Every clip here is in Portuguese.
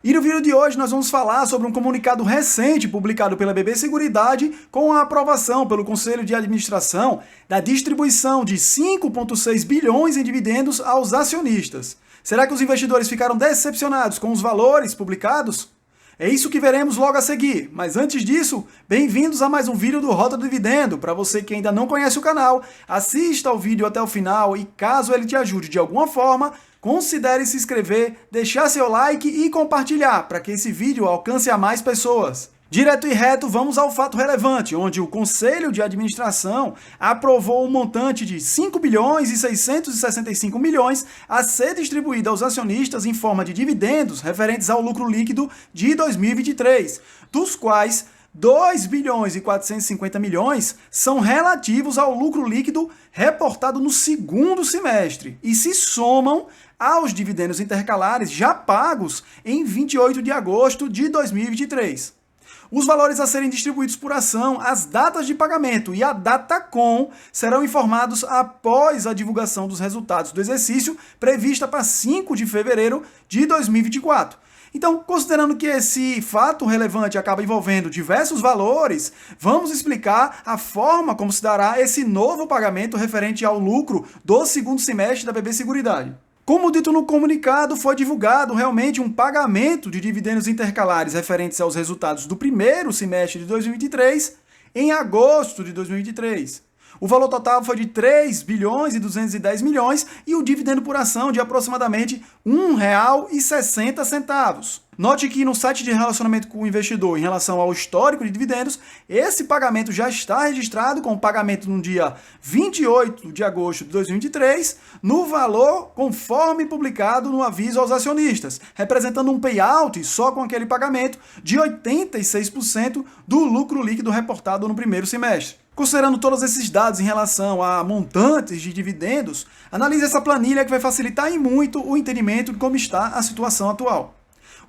E no vídeo de hoje nós vamos falar sobre um comunicado recente publicado pela BB Seguridade com a aprovação pelo Conselho de Administração da distribuição de 5,6 bilhões em dividendos aos acionistas. Será que os investidores ficaram decepcionados com os valores publicados? É isso que veremos logo a seguir, mas antes disso, bem-vindos a mais um vídeo do Rota do Dividendo. Para você que ainda não conhece o canal, assista ao vídeo até o final e caso ele te ajude de alguma forma, considere se inscrever, deixar seu like e compartilhar para que esse vídeo alcance a mais pessoas. Direto e reto, vamos ao fato relevante, onde o Conselho de Administração aprovou um montante de 5 bilhões e 665 milhões a ser distribuído aos acionistas em forma de dividendos referentes ao lucro líquido de 2023, dos quais 2 bilhões e 450 milhões são relativos ao lucro líquido reportado no segundo semestre e se somam aos dividendos intercalares já pagos em 28 de agosto de 2023. Os valores a serem distribuídos por ação, as datas de pagamento e a DataCom serão informados após a divulgação dos resultados do exercício prevista para 5 de fevereiro de 2024. Então, considerando que esse fato relevante acaba envolvendo diversos valores, vamos explicar a forma como se dará esse novo pagamento referente ao lucro do segundo semestre da BB Seguridade. Como dito no comunicado, foi divulgado realmente um pagamento de dividendos intercalares referentes aos resultados do primeiro semestre de 2023 em agosto de 2023. O valor total foi de 3 bilhões e 210 milhões e o dividendo por ação de aproximadamente R$ 1,60. Note que no site de relacionamento com o investidor em relação ao histórico de dividendos, esse pagamento já está registrado com o pagamento no dia 28 de agosto de 2023, no valor conforme publicado no aviso aos acionistas, representando um payout só com aquele pagamento de 86% do lucro líquido reportado no primeiro semestre. Considerando todos esses dados em relação a montantes de dividendos, analise essa planilha que vai facilitar e muito o entendimento de como está a situação atual.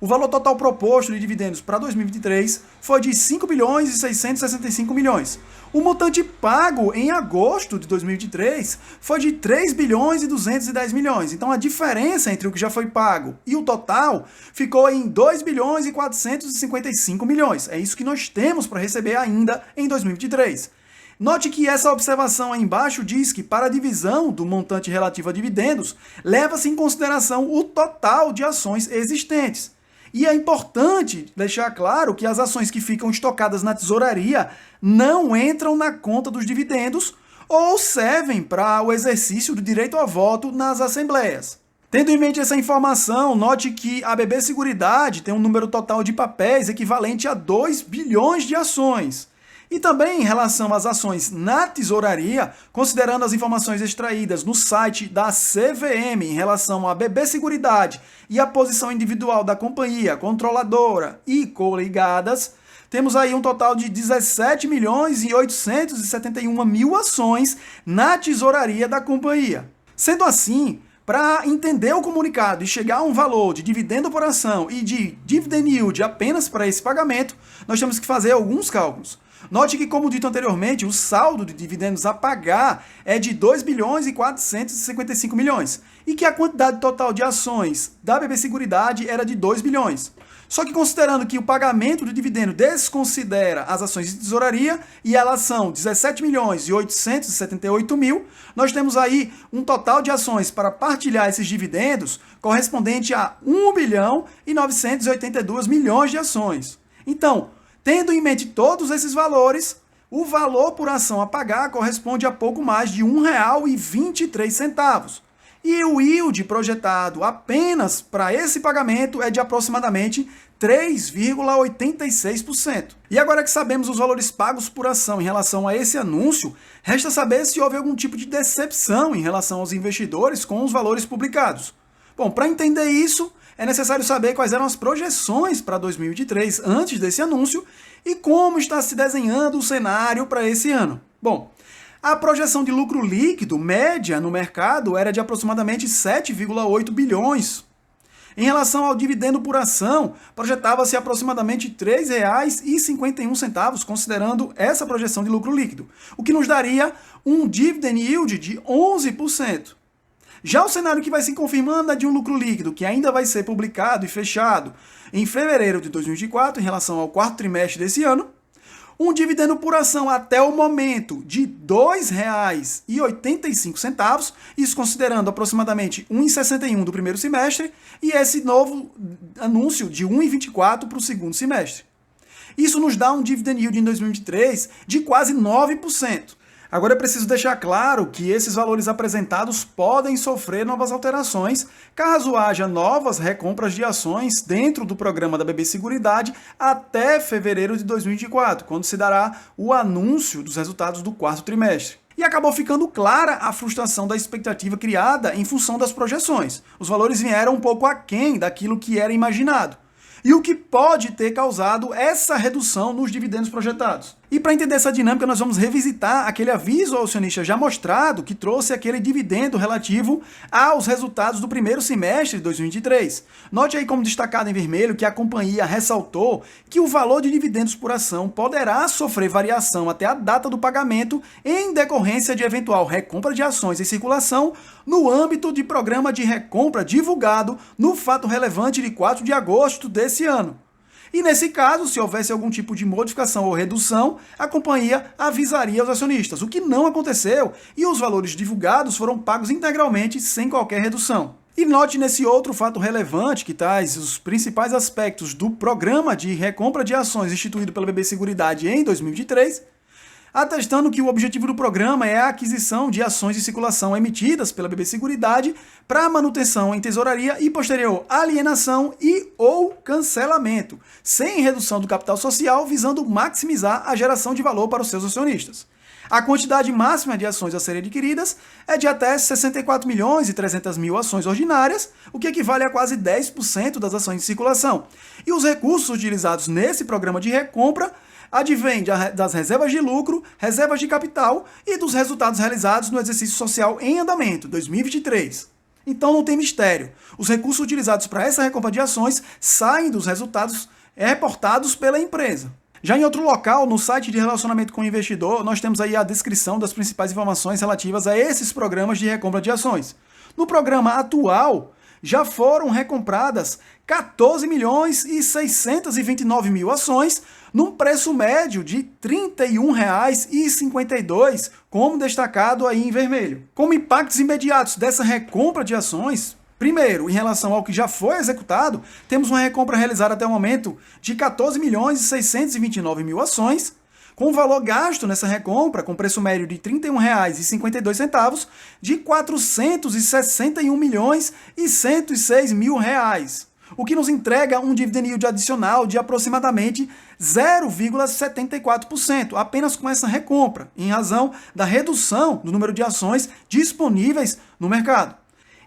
O valor total proposto de dividendos para 2023 foi de 5 bilhões e 665 milhões. O montante pago em agosto de 2023 foi de 3 bilhões e 210 milhões. Então a diferença entre o que já foi pago e o total ficou em 2 bilhões e 455 milhões. É isso que nós temos para receber ainda em 2023. Note que essa observação aí embaixo diz que para a divisão do montante relativo a dividendos, leva-se em consideração o total de ações existentes. E é importante deixar claro que as ações que ficam estocadas na tesouraria não entram na conta dos dividendos ou servem para o exercício do direito a voto nas assembleias. Tendo em mente essa informação, note que a BB Seguridade tem um número total de papéis equivalente a 2 bilhões de ações. E também em relação às ações na tesouraria, considerando as informações extraídas no site da CVM em relação à BB Seguridade e a posição individual da companhia, controladora e coligadas, temos aí um total de 17 milhões e 871 mil ações na tesouraria da companhia. Sendo assim, para entender o comunicado e chegar a um valor de dividendo por ação e de dividend yield apenas para esse pagamento, nós temos que fazer alguns cálculos. Note que, como dito anteriormente, o saldo de dividendos a pagar é de 2 bilhões e 455 milhões e que a quantidade total de ações da BB Seguridade era de 2 bilhões. Só que considerando que o pagamento do dividendo desconsidera as ações de tesouraria e elas são 17 milhões e 878 mil, nós temos aí um total de ações para partilhar esses dividendos correspondente a 1 bilhão e 982 milhões de ações. Então, tendo em mente todos esses valores, o valor por ação a pagar corresponde a pouco mais de R$ 1,23. E o yield projetado apenas para esse pagamento é de aproximadamente 3,86%. E agora que sabemos os valores pagos por ação em relação a esse anúncio, resta saber se houve algum tipo de decepção em relação aos investidores com os valores publicados. Bom, para entender isso, é necessário saber quais eram as projeções para 2023 antes desse anúncio e como está se desenhando o cenário para esse ano. Bom, a projeção de lucro líquido média no mercado era de aproximadamente 7,8 bilhões. Em relação ao dividendo por ação, projetava-se aproximadamente R$ 3,51, considerando essa projeção de lucro líquido, o que nos daria um dividend yield de 11%. Já o cenário que vai se confirmando é de um lucro líquido, que ainda vai ser publicado e fechado em fevereiro de 2024, em relação ao quarto trimestre desse ano, um dividendo por ação até o momento de R$ 2,85, isso considerando aproximadamente 1,61 do primeiro semestre, e esse novo anúncio de 1,24 para o segundo semestre. Isso nos dá um dividend yield em 2023 de quase 9%. Agora é preciso deixar claro que esses valores apresentados podem sofrer novas alterações caso haja novas recompras de ações dentro do programa da BB Seguridade até fevereiro de 2024, quando se dará o anúncio dos resultados do quarto trimestre. E acabou ficando clara a frustração da expectativa criada em função das projeções. Os valores vieram um pouco aquém daquilo que era imaginado. E o que pode ter causado essa redução nos dividendos projetados. E para entender essa dinâmica, nós vamos revisitar aquele aviso ao acionista já mostrado que trouxe aquele dividendo relativo aos resultados do primeiro semestre de 2023. Note aí como destacado em vermelho que a companhia ressaltou que o valor de dividendos por ação poderá sofrer variação até a data do pagamento em decorrência de eventual recompra de ações em circulação no âmbito de programa de recompra divulgado no fato relevante de 4 de agosto desse ano. E nesse caso, se houvesse algum tipo de modificação ou redução, a companhia avisaria os acionistas, o que não aconteceu, e os valores divulgados foram pagos integralmente sem qualquer redução. E note nesse outro fato relevante que traz os principais aspectos do programa de recompra de ações instituído pela BB Seguridade em 2023, atestando que o objetivo do programa é a aquisição de ações de circulação emitidas pela BB Seguridade para manutenção em tesouraria e posterior alienação e ou cancelamento, sem redução do capital social, visando maximizar a geração de valor para os seus acionistas. A quantidade máxima de ações a serem adquiridas é de até 64.300.000 ações ordinárias, o que equivale a quase 10% das ações de circulação. E os recursos utilizados nesse programa de recompra advém das reservas de lucro, reservas de capital e dos resultados realizados no exercício social em andamento, 2023. Então não tem mistério. Os recursos utilizados para essa recompra de ações saem dos resultados reportados pela empresa. Já em outro local, no site de relacionamento com o investidor, nós temos aí a descrição das principais informações relativas a esses programas de recompra de ações. No programa atual, já foram recompradas 14.629.000 ações, num preço médio de R$ 31,52, como destacado aí em vermelho. Como impactos imediatos dessa recompra de ações, primeiro, em relação ao que já foi executado, temos uma recompra realizada até o momento de 14.629.000 ações, com valor gasto nessa recompra, com preço médio de R$ 31,52, de R$ 461.106.000, o que nos entrega um dividend yield adicional de aproximadamente 0,74%, apenas com essa recompra, em razão da redução do número de ações disponíveis no mercado.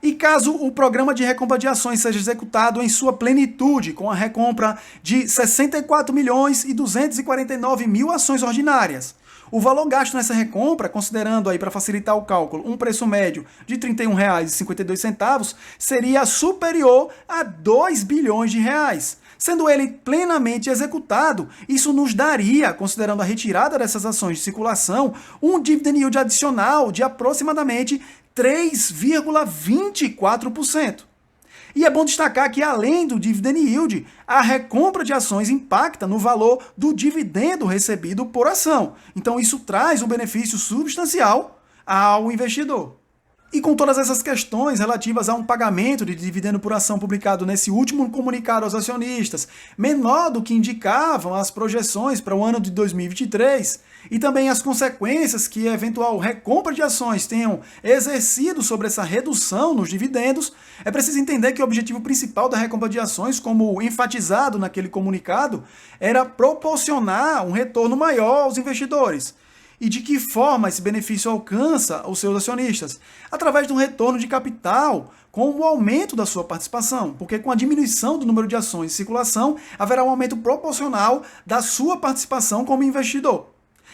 E caso o programa de recompra de ações seja executado em sua plenitude, com a recompra de 64.249.000 ações ordinárias, o valor gasto nessa recompra, considerando aí para facilitar o cálculo um preço médio de R$ 31,52, seria superior a R$ 2 bilhões. Sendo ele plenamente executado, isso nos daria, considerando a retirada dessas ações de circulação, um dividend yield adicional de aproximadamente 3,24%. E é bom destacar que, além do dividend yield, a recompra de ações impacta no valor do dividendo recebido por ação. Então, isso traz um benefício substancial ao investidor. E com todas essas questões relativas a um pagamento de dividendo por ação publicado nesse último comunicado aos acionistas, menor do que indicavam as projeções para o ano de 2023, e também as consequências que a eventual recompra de ações tenham exercido sobre essa redução nos dividendos, é preciso entender que o objetivo principal da recompra de ações, como enfatizado naquele comunicado, era proporcionar um retorno maior aos investidores. E de que forma esse benefício alcança os seus acionistas? Através de um retorno de capital com o aumento da sua participação, porque com a diminuição do número de ações em circulação, haverá um aumento proporcional da sua participação como investidor.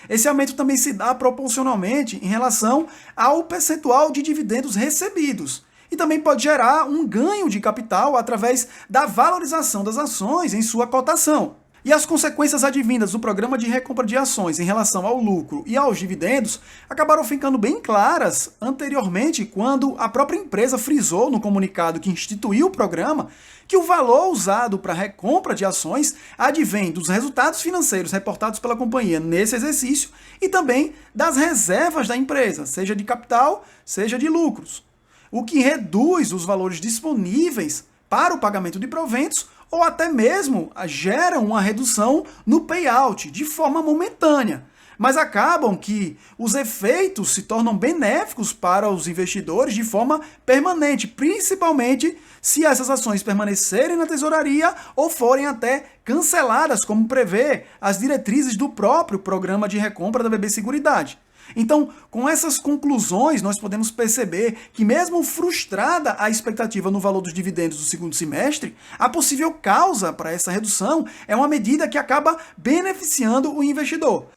Esse aumento também se dá proporcionalmente em relação ao percentual de dividendos recebidos. E também pode gerar um ganho de capital através da valorização das ações em sua cotação. E as consequências advindas do programa de recompra de ações em relação ao lucro e aos dividendos acabaram ficando bem claras anteriormente, quando a própria empresa frisou no comunicado que instituiu o programa que o valor usado para a recompra de ações advém dos resultados financeiros reportados pela companhia nesse exercício e também das reservas da empresa, seja de capital, seja de lucros, o que reduz os valores disponíveis para o pagamento de proventos ou até mesmo gera uma redução no payout de forma momentânea. Mas acabam que os efeitos se tornam benéficos para os investidores de forma permanente, principalmente se essas ações permanecerem na tesouraria ou forem até canceladas, como prevê as diretrizes do próprio programa de recompra da BB Seguridade. Então, com essas conclusões, nós podemos perceber que, mesmo frustrada a expectativa no valor dos dividendos do segundo semestre, a possível causa para essa redução é uma medida que acaba beneficiando o investidor.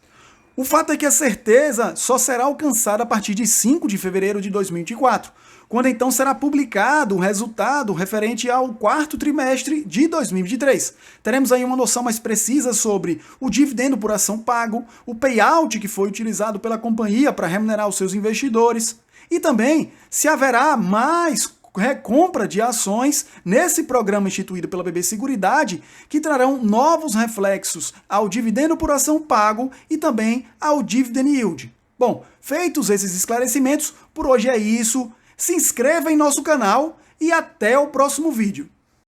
O fato é que a certeza só será alcançada a partir de 5 de fevereiro de 2024, quando então será publicado o resultado referente ao quarto trimestre de 2023. Teremos aí uma noção mais precisa sobre o dividendo por ação pago, o payout que foi utilizado pela companhia para remunerar os seus investidores e também se haverá mais recompra de ações nesse programa instituído pela BB Seguridade, que trarão novos reflexos ao dividendo por ação pago e também ao dividend yield. Bom, feitos esses esclarecimentos, por hoje é isso. Se inscreva em nosso canal e até o próximo vídeo.